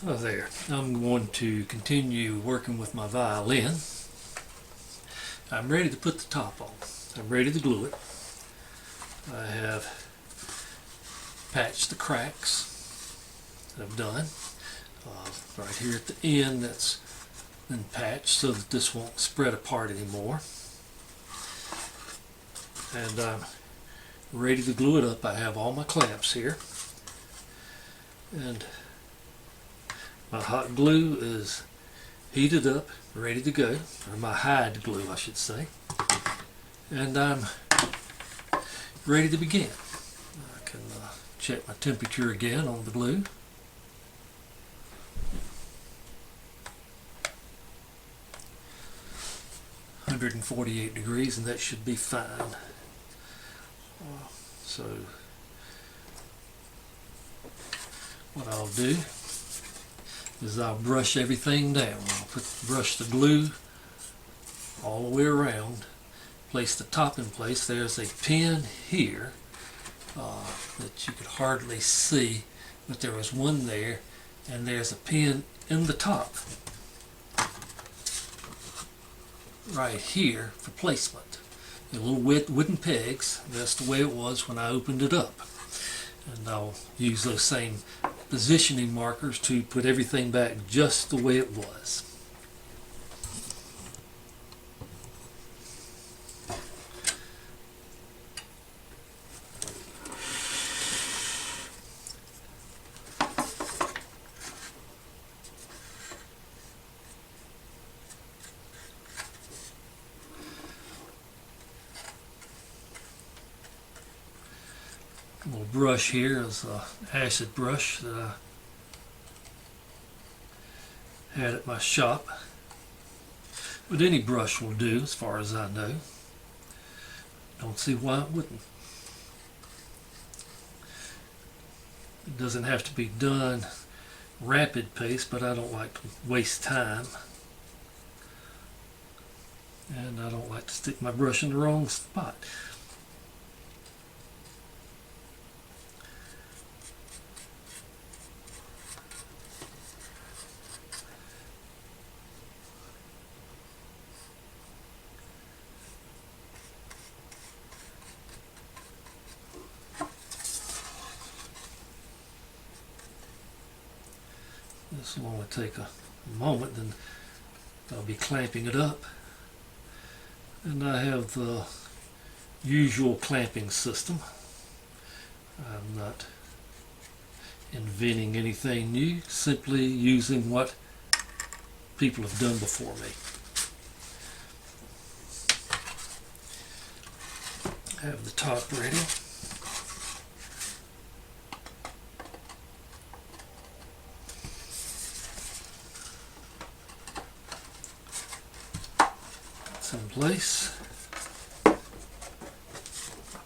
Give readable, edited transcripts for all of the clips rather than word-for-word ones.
Oh, there. I'm going to continue working with my violin. I'm ready to put the top on. I'm ready to glue it. I have patched the cracks that I've done. Right here at the end, that's been patched so that this won't spread apart anymore. And I'm ready to glue it up. I have all my clamps here. And my hot glue is heated up, ready to go, or my hide glue I should say, and I'm ready to begin. I can check my temperature again on the glue. .148 degrees, and that should be fine. So what I'll do is I'll brush everything down. I'll brush the glue all the way around, place the top in place. There's a pin here that you could hardly see, but there was one there, and there's a pin in the top right here for placement. The little wooden pegs, that's the way it was when I opened it up. And I'll use those same positioning markers to put everything back just the way it was. A little brush here is an acid brush that I had at my shop, but any brush will do as far as I know. Don't see why it wouldn't. It doesn't have to be done rapid pace, but I don't like to waste time, and I don't like to stick my brush in the wrong spot. This will only take a moment, then I'll be clamping it up. And I have the usual clamping system. I'm not inventing anything new, simply using what people have done before me. I have the top ready. In place.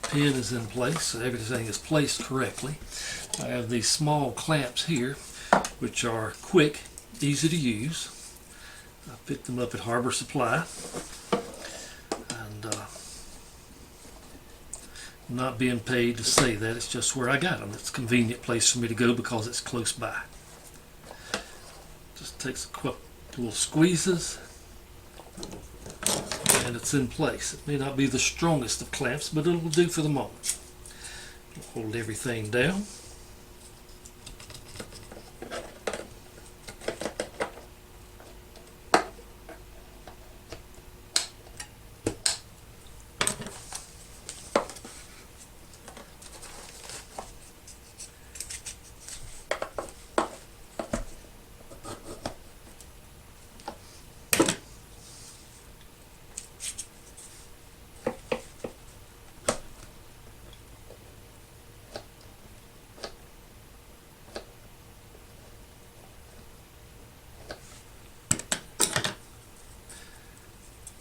Pin is in place, so everything is placed correctly. I have these small clamps here, which are quick, easy to use. I picked them up at Harbor Supply, and I'm not being paid to say that. It's just where I got them. It's a convenient place for me to go because it's close by. Just takes a couple little squeezes, and it's in place. It may not be the strongest of clamps, but it'll do for the moment. Hold everything down.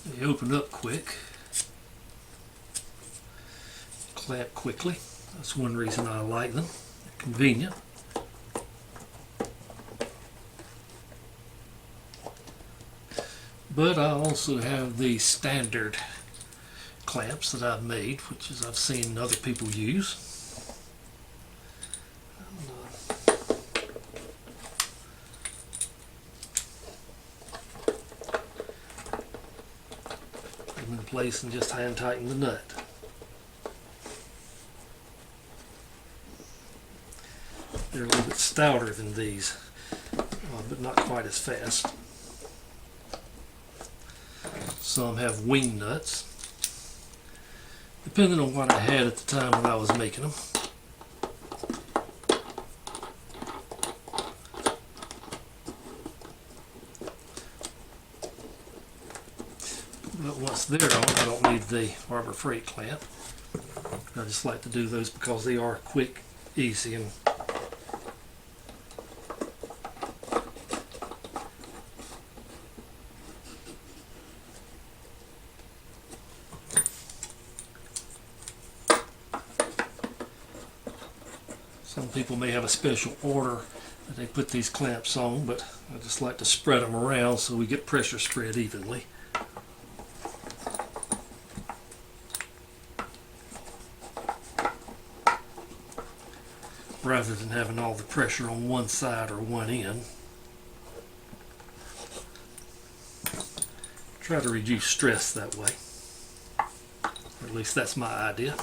They open up quick, clamp quickly. That's one reason I like them. They're convenient. But I also have the standard clamps that I've made, which is I've seen other people use. place and just hand tighten the nut. They're a little bit stouter than these, but not quite as fast. Some have wing nuts, depending on what I had at the time when I was making them. But once they're on, I don't need the Harbor Freight clamp. I just like to do those because they are quick, easy, and some people may have a special order that they put these clamps on, but I just like to spread them around so we get pressure spread evenly. Rather than having all the pressure on one side or one end. Try to reduce stress that way. Or at least that's my idea.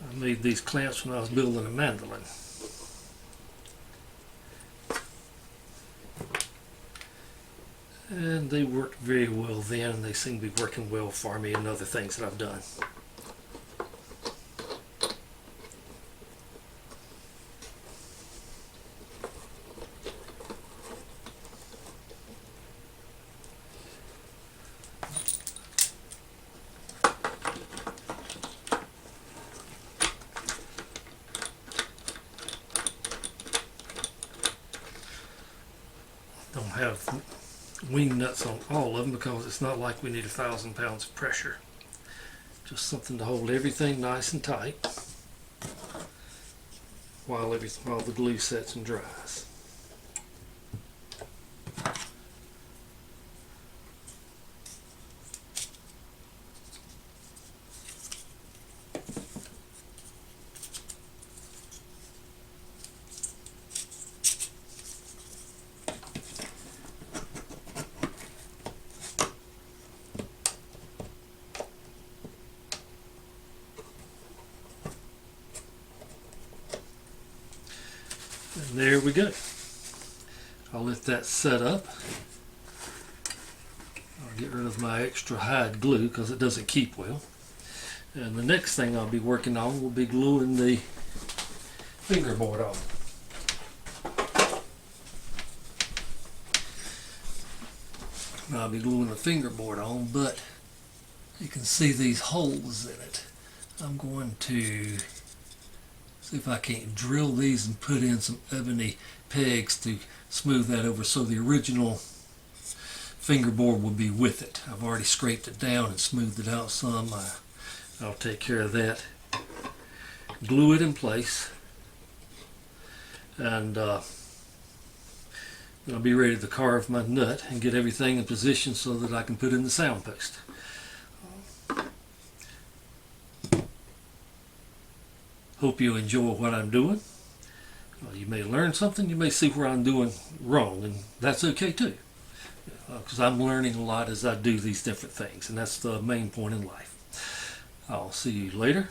I made these clamps when I was building a mandolin. And they worked very well then, and they seem to be working well for me and other things that I've done. Don't have wing nuts on all of them because it's not like we need 1,000 pounds of pressure. Just something to hold everything nice and tight while the glue sets and dries. And there we go. I'll let that set up. I'll get rid of my extra hide glue because it doesn't keep well. And the next thing I'll be working on will be gluing the fingerboard on. I'll be gluing the fingerboard on, but you can see these holes in it. I'm going to see if I can't drill these and put in some ebony pegs to smooth that over so the original fingerboard will be with it. I've already scraped it down and smoothed it out some. I'll take care of that. Glue it in place, and I'll be ready to carve my nut and get everything in position so that I can put in the sound post. Hope you enjoy what I'm doing. You may learn something, you may see where I'm doing wrong, and that's okay too. Because I'm learning a lot as I do these different things, and that's the main point in life. I'll see you later.